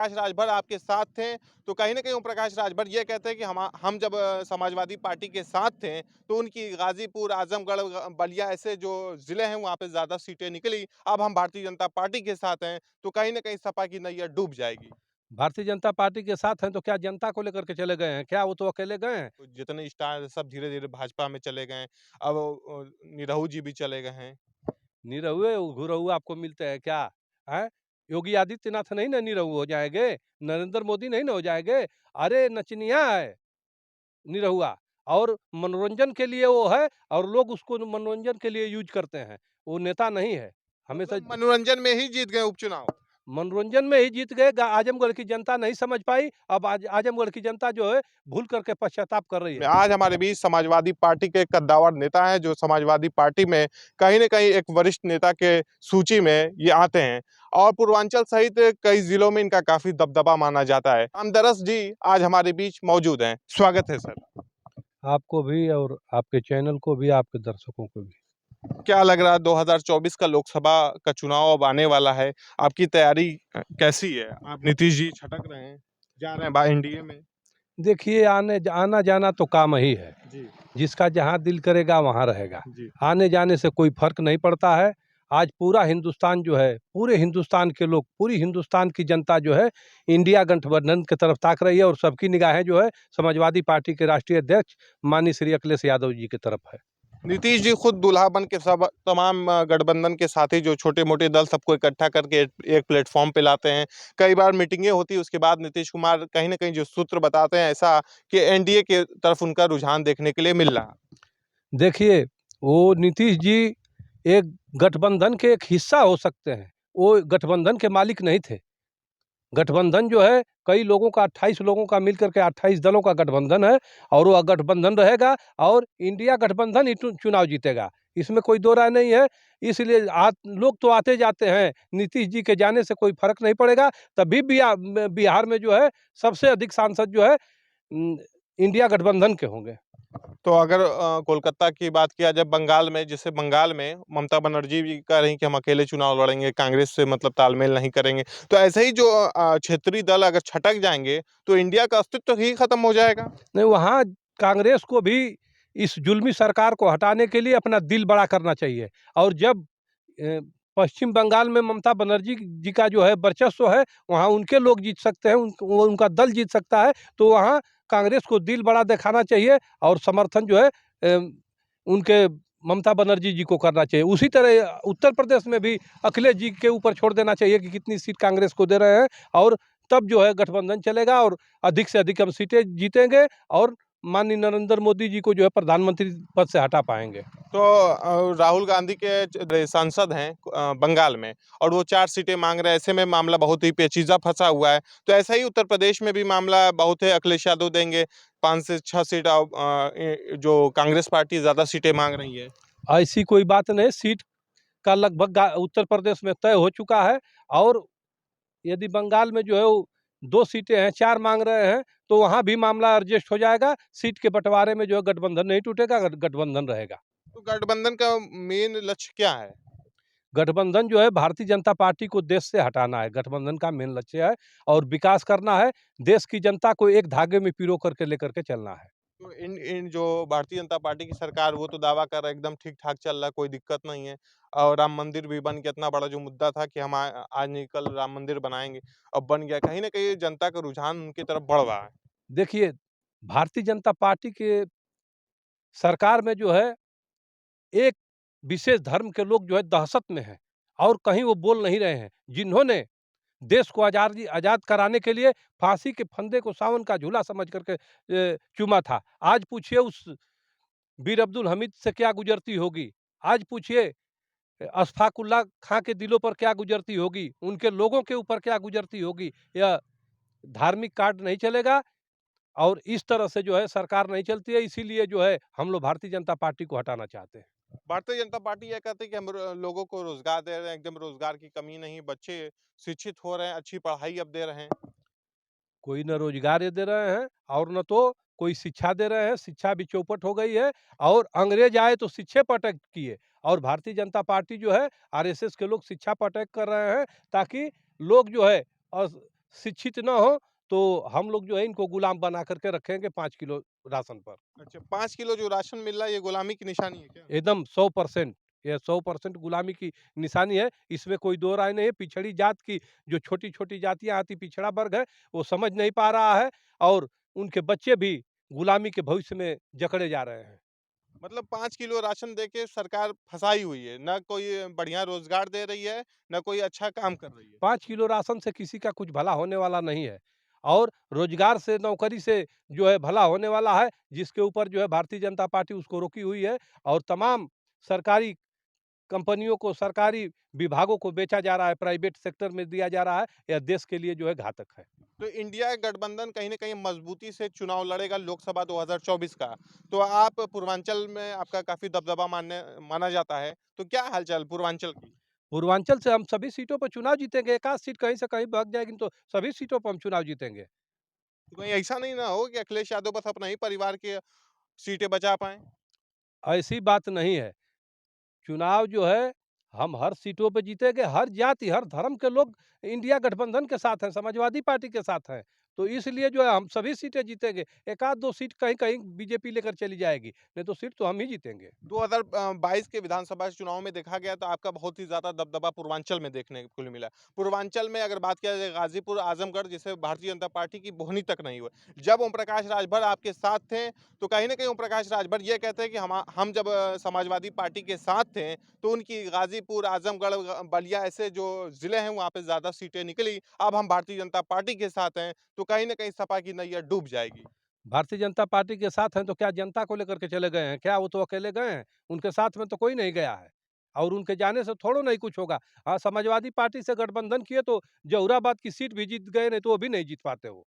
प्रकाश राजभर आपके साथ थे, तो कहीं न कहीं ओम प्रकाश राजभर ये कहते हैं कि हम जब समाजवादी पार्टी के साथ थे, तो उनकी गाज़ीपुर, आज़मगढ़, बलिया ऐसे जो ज़िले हैं, वहाँ पे ज़्यादा सीटें निकली। अब हम भारतीय जनता पार्टी के साथ हैं, तो कहीं न कहीं सपा की नैया डूब जाएगी। भारतीय जनता पार्टी के साथ हैं तो क्या जनता को लेकर के चले गए हैं? क्या वो तो अकेले गए हैं? तो जितने स्टार सब धीरे-धीरे भाजपा में चले गए हैं। अब निरहू जी भी चले गए हैं। निरहुए घुरहु आपको मिलते हैं क्या? हैं? योगी आदित्यनाथ नहीं ना निरहु हो जाएँगे? नरेंद्र मोदी नहीं ना हो जाएँगे? अरे नचनिया है निरहुआ और मनोरंजन के लिए वो है और लोग उसको मनोरंजन के लिए यूज़ करते हैं। वो नेता नहीं है। हमेशा मतलब मनोरंजन में ही जीत गए उपचुनाव। मनोरंजन में ही जीत गए। आजमगढ़ की जनता नहीं समझ पाई। अब आज आजमगढ़ की जनता जो है भूल करके पश्चाताप कर रही है। आज हमारे बीच समाजवादी पार्टी के कद्दावर नेता हैं, जो समाजवादी पार्टी में कहीं न कहीं एक वरिष्ठ नेता के सूची में ये आते हैं और पूर्वांचल सहित कई जिलों में इनका काफ़ी दबदबा माना जाता है। रामदरस जी आज हमारे बीच मौजूद हैं। स्वागत है सर। आपको भी और आपके चैनल को भी, आपके दर्शकों को भी। क्या लग रहा है 2024 का लोकसभा का चुनाव अब आने वाला है, आपकी तैयारी कैसी है? आप नीतीश जी छटक रहे हैं, जा रहे हैं एनडीए में। देखिए आना-जाना तो काम ही है। जी, जिसका जहाँ दिल करेगा वहाँ रहेगा। जी। आने-जाने से कोई फ़र्क नहीं पड़ता है। आज पूरा हिंदुस्तान जो है, पूरे हिंदुस्तान के लोग, पूरी हिंदुस्तान की जनता जो है, इंडिया गठबंधन की तरफ ताक रही है और सबकी निगाहें जो है, समाजवादी पार्टी के राष्ट्रीय अध्यक्ष माननीय श्री अखिलेश यादव जी की तरफ है। नीतीश जी खुद दूल्हा बन के सब तमाम गठबंधन के साथी जो छोटे-मोटे दल सबको इकट्ठा करके एक प्लेटफ़ॉर्म पे लाते हैं। कई बार मीटिंगें होती हैं, उसके बाद नीतीश कुमार कहीं न कहीं जो सूत्र बताते हैं ऐसा कि एनडीए के तरफ उनका रुझान देखने के लिए मिल रहा। देखिए, वो नीतीश जी एक गठबंधन के एक हिस्सा हो सकते हैं। वो गठबंधन के मालिक नहीं थे। गठबंधन जो है कई लोगों का 28 लोगों का मिलकर के 28 दलों का गठबंधन है और वो गठबंधन रहेगा और इंडिया गठबंधन ही चुनाव जीतेगा। इसमें कोई दो राय नहीं है। इसलिए लोग तो आते जाते हैं, नीतीश जी के जाने से कोई फर्क नहीं पड़ेगा। तभी बिहार में जो है सबसे अधिक सांसद जो है उम, इंडिया गठबंधन के होंगे। तो अगर कोलकाता की बात किया जाए बंगाल में, जैसे बंगाल में ममता बनर्जी भी कह रही कि हम अकेले चुनाव लड़ेंगे, कांग्रेस से मतलब तालमेल नहीं करेंगे। तो ऐसे ही जो क्षेत्रीय दल अगर छटक जाएँगे, तो इंडिया का अस्तित्व ही खत्म हो जाएगा। नहीं, वहाँ कांग्रेस को भी इस जुल्मी सरकार को हटाने के लिए अपना दिल बड़ा करना चाहिए और जब अ, पश्चिम बंगाल में ममता बनर्जी जी का जो है वर्चस्व है, वहाँ उनके लोग जीत सकते हैं, उनका दल जीत सकता है, तो वहाँ कांग्रेस को दिल बड़ा दिखाना चाहिए और समर्थन जो है उनके ममता बनर्जी जी को करना चाहिए। उसी तरह उत्तर प्रदेश में भी अखिलेश जी के ऊपर छोड़ देना चाहिए कि कितनी सीट कांग्रेस को दे रहे हैं और तब जो है गठबंधन चलेगा और अधिक से अधिक हम सीटें जीतेंगे और माननीय नरेंद्र मोदी जी को जो है प्रधानमंत्री पद से हटा पाएँगे। तो राहुल गांधी के सांसद हैं बंगाल में और वो 4 सीटें मांग रहे हैं। ऐसे में मामला बहुत ही पेचीदा फंसा हुआ है। तो ऐसा ही उत्तर प्रदेश में भी मामला बहुत है, अखिलेश यादव देंगे 5 से 6 सीट जो कांग्रेस पार्टी ज़्यादा सीटें मांग रही है। ऐसी कोई बात नहीं, सीट का लगभग उत्तर प्रदेश में तय हो चुका है और यदि बंगाल में जो है वो 2 सीटें हैं, 4 माँग रहे हैं, तो वहाँ भी मामला एडजस्ट हो जाएगा। सीट के बँटवारे में जो है गठबंधन नहीं टूटेगा, गठबंधन रहेगा। तो गठबंधन का मेन लक्ष्य क्या है? गठबंधन जो है भारतीय जनता पार्टी को देश से हटाना है, गठबंधन का मेन लक्ष्य है और विकास करना है, देश की जनता को एक धागे में पिरो करके लेकर के चलना है। तो इन इन जो भारतीय जनता पार्टी की सरकार वो तो दावा कर रहा है एकदम ठीक-ठाक चल रहा है, कोई दिक्कत नहीं है और राम मंदिर भी बन गया, इतना बड़ा जो मुद्दा था कि हम आज नहीं कल राम मंदिर बनाएँगे, अब बन गया। कहीं न कहीं जनता का रुझान उनकी तरफ बढ़ रहा है। देखिए, भारतीय जनता पार्टी के सरकार में जो है एक विशेष धर्म के लोग जो है दहशत में हैं और कहीं वो बोल नहीं रहे हैं। जिन्होंने देश को आज़ाद कराने के लिए फांसी के फंदे को सावन का झूला समझ करके चूमा था। आज पूछिए उस बीर अब्दुल हमीद से क्या गुज़रती होगी? आज पूछिए अशफाक उल्लाह खां के दिलों पर क्या गुज़रती होगी? उनके लोगों के ऊपर क्या गुज़रती होगी? यह धार्मिक कार्ड नहीं चलेगा और इस तरह से जो है सरकार नहीं चलती है, इसीलिए जो है हम लोग भारतीय जनता पार्टी को हटाना चाहते हैं। भारतीय जनता पार्टी ये कहती है कि हम लोगों को रोज़गार दे रहे हैं, एकदम रोज़गार की कमी नहीं, बच्चे शिक्षित हो रहे हैं, अच्छी पढ़ाई अब दे रहे हैं। कोई न रोजगार दे रहे हैं और न तो कोई शिक्षा दे रहे हैं, शिक्षा भी चौपट हो गई है और अंग्रेज आए तो शिक्षे पर अटैक किए और भारतीय जनता पार्टी जो है आरएसएस के लोग शिक्षा पर अटैक कर रहे हैं ताकि लोग जो है शिक्षित न हो, तो हम लोग जो है इनको गुलाम बना करके रखेंगे 5 किलो राशन पर। अच्छा, 5 किलो जो राशन मिल रहा है, ये गुलामी की निशानी है क्या? एकदम 100%, ये 100% गुलामी की निशानी है, इसमें कोई दो राय नहीं है। पिछड़ी जात की जो छोटी-छोटी जातियाँ आती, पिछड़ा वर्ग है, वो समझ नहीं पा रहा है और उनके बच्चे भी गुलामी के भविष्य में जकड़े जा रहे हैं। मतलब 5 किलो राशन देके सरकार फँसाई हुई है, ना कोई बढ़िया रोज़गार दे रही है, ना कोई अच्छा काम कर रही है। 5 किलो राशन से किसी का कुछ भला होने वाला नहीं है और रोजगार से, नौकरी से जो है भला होने वाला है, जिसके ऊपर जो है भारतीय जनता पार्टी उसको रोकी हुई है और तमाम सरकारी कंपनियों को, सरकारी विभागों को बेचा जा रहा है, प्राइवेट सेक्टर में दिया जा रहा है। यह देश के लिए जो है घातक है। तो इंडिया गठबंधन कहीं न कहीं मजबूती से चुनाव लड़ेगा लोकसभा 2024 का। तो आप पूर्वांचल में आपका काफ़ी दबदबा माना जाता है। तो क्या हालचाल पूर्वांचल की? पूर्वांचल से हम सभी सीटों पर चुनाव जीतेंगे, एक आध सीट कहीं से कहीं भाग जाएगी, तो सभी सीटों पर हम चुनाव जीतेंगे। तो कहीं ऐसा नहीं ना हो कि अखिलेश यादव बस अपना ही परिवार की सीटें बचा पाएँ? ऐसी बात नहीं है। चुनाव जो है हम हर सीटों पे जीतेंगे, हर जाति, हर धर्म के लोग इंडिया गठबंधन के साथ हैं, समाजवादी पार्टी के साथ हैं। तो इसलिए जो है हम सभी सीटें जीतेंगे। एक आध 2 सीट कहीं-कहीं बीजेपी लेकर चली जाएगी, नहीं तो सीट तो हम ही जीतेंगे। 2022 के विधानसभा चुनाव में देखा गया तो आपका बहुत ही ज़्यादा दबदबा पूर्वांचल में देखने को मिला। पूर्वांचल में अगर बात किया जाए गाज़ीपुर, आज़मगढ़ जिसे भारतीय जनता पार्टी की बोहनी तक नहीं हुई। जब ओम प्रकाश राजभर आपके साथ थे, तो कहीं न कहीं ओम प्रकाश राजभर ये कहते हैं कि हम जब समाजवादी पार्टी के साथ थे, तो उनकी गाज़ीपुर, आज़मगढ़, बलिया ऐसे जो ज़िले हैं वहाँ पे ज़्यादा सीटें निकली। अब हम भारतीय जनता पार्टी के साथ हैं, तो कहीं न कहीं सपा की नैया डूब जाएगी। भारतीय जनता पार्टी के साथ हैं तो क्या जनता को लेकर के चले गए हैं? क्या वो तो अकेले गए हैं? उनके साथ में तो कोई नहीं गया है और उनके जाने से थोड़ो नहीं कुछ होगा। हाँ, समाजवादी पार्टी से गठबंधन किए तो जहुराबाद की सीट भी जीत गए, नहीं तो वो भी नहीं जीत पाते वो।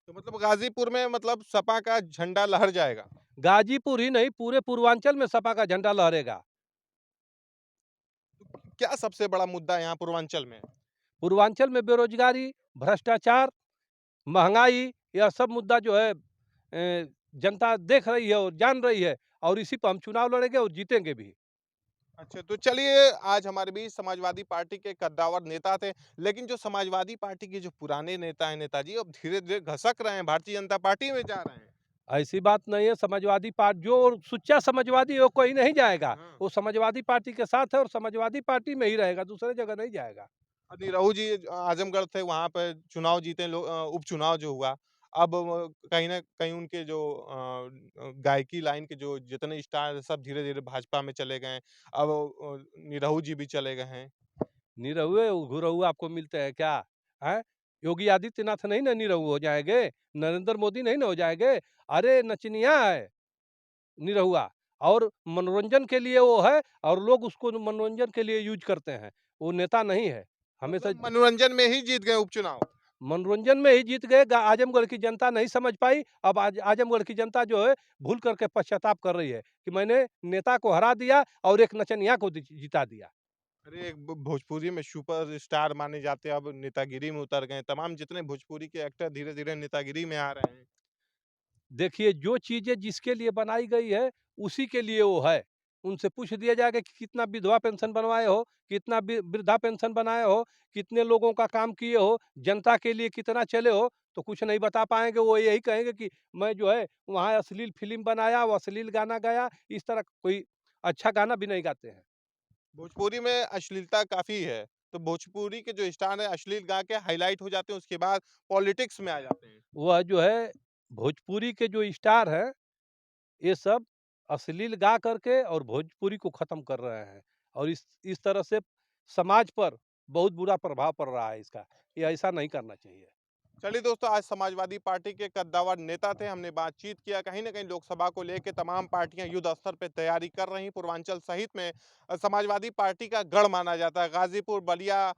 तो मतलब गाज़ीपुर में मतलब सपा का झंडा लहर जाएगा। गाजीपुर ही नहीं, पूरे पूर्वांचल में सपा का झंडा लहरेगा। क्या सबसे बड़ा मुद्दा है यहाँ पूर्वांचल में? पूर्वांचल में बेरोजगारी, भ्रष्टाचार, महँगाई, यह सब मुद्दा जो है जनता देख रही है और जान रही है और इसी पर हम चुनाव लड़ेंगे और जीतेंगे भी। अच्छा, तो चलिए आज हमारे बीच समाजवादी पार्टी के कद्दावर नेता थे, लेकिन जो समाजवादी पार्टी के जो पुराने नेता हैं नेताजी, अब धीरे-धीरे घसक रहे हैं, भारतीय जनता पार्टी में जा रहे हैं। ऐसी बात नहीं है, समाजवादी पार्टी जो सुच्चा समाजवादी है वो कहीं नहीं जाएगा। हाँ। वो समाजवादी पार्टी के साथ है और समाजवादी पार्टी में ही रहेगा, दूसरे जगह नहीं जाएगा। निरहू जी आजमगढ़ थे, वहाँ पे चुनाव जीते उपचुनाव जो हुआ। अब कहीं न कहीं उनके जो गायकी लाइन के जो जितने स्टार हैं, सब धीरे-धीरे भाजपा में चले गए हैं। अब निरहू जी भी चले गए हैं। निरहुए घुरहु आपको मिलते हैं क्या? हैं? योगी आदित्यनाथ नहीं ना निरहु हो जाएँगे, नरेंद्र मोदी नहीं ना हो जाएँगे। अरे नचनिया है निरहुआ और मनोरंजन के लिए वो है और लोग उसको मनोरंजन के लिए यूज़ करते हैं। वो नेता नहीं है। हमेशा मतलब मनोरंजन में ही जीत गए उपचुनाव। मनोरंजन में ही जीत गए। आजमगढ़ की जनता नहीं समझ पाई। अब आज आजमगढ़ की जनता जो है भूल करके पश्चाताप कर रही है कि मैंने नेता को हरा दिया और एक नचनिया को जिता दिया। अरे एक भोजपुरी में सुपरस्टार माने जाते हैं, अब नेतागिरी में उतर गए। तमाम जितने भोजपुरी के एक्टर धीरे-धीरे नेतागिरी में आ रहे हैं। देखिए, जो चीज़ें जिसके लिए बनाई गई है, उसी के लिए वो है। उनसे पूछ दिया जाएगा कि कितना विधवा पेंशन बनवाए हो, कितना वृद्धा पेंशन बनाए हो, कितने लोगों का काम किए हो, जनता के लिए कितना चले हो, तो कुछ नहीं बता पाएँगे। वो यही कहेंगे कि मैं जो है वहाँ अश्लील फ़िल्म बनाया, वो अश्लील गाना गाया, इस तरह कोई अच्छा गाना भी नहीं गाते हैं। भोजपुरी में अश्लीलता काफ़ी है, तो भोजपुरी के जो स्टार हैं अश्लील गा के हाइलाइट हो जाते हैं, उसके बाद पॉलिटिक्स में आ जाते हैं। वह जो है भोजपुरी के जो स्टार हैं ये सब अश्लील गा करके और भोजपुरी को खत्म कर रहे हैं और इस तरह से समाज पर बहुत बुरा प्रभाव पड़ रहा है इसका। ये ऐसा नहीं करना चाहिए। चलिए दोस्तों, आज समाजवादी पार्टी के कद्दावर नेता थे, हमने बातचीत किया। कहीं न कहीं लोकसभा को लेके तमाम पार्टियाँ युद्ध स्तर पे तैयारी कर रही हैं। पूर्वांचल सहित में समाजवादी पार्टी का गढ़ माना जाता है। गाज़ीपुर, बलिया,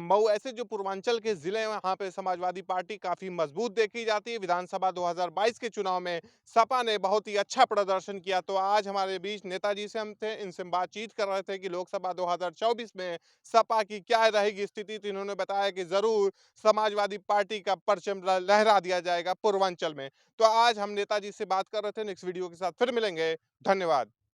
मऊ ऐसे जो पूर्वांचल के ज़िले हैं, वहाँ पे समाजवादी पार्टी काफ़ी मज़बूत देखी जाती है। विधानसभा 2022 के चुनाव में सपा ने बहुत ही अच्छा प्रदर्शन किया। तो आज हमारे बीच नेताजी से हम थे, इनसे हम बातचीत कर रहे थे कि लोकसभा 2024 में सपा की क्या रहेगी स्थिति। तो इन्होंने बताया कि ज़रूर समाजवादी पार्टी का परचम लहरा दिया जाएगा पूर्वांचल में। तो आज हम नेताजी से बात कर रहे थे। नेक्स्ट वीडियो के साथ फिर मिलेंगे। धन्यवाद।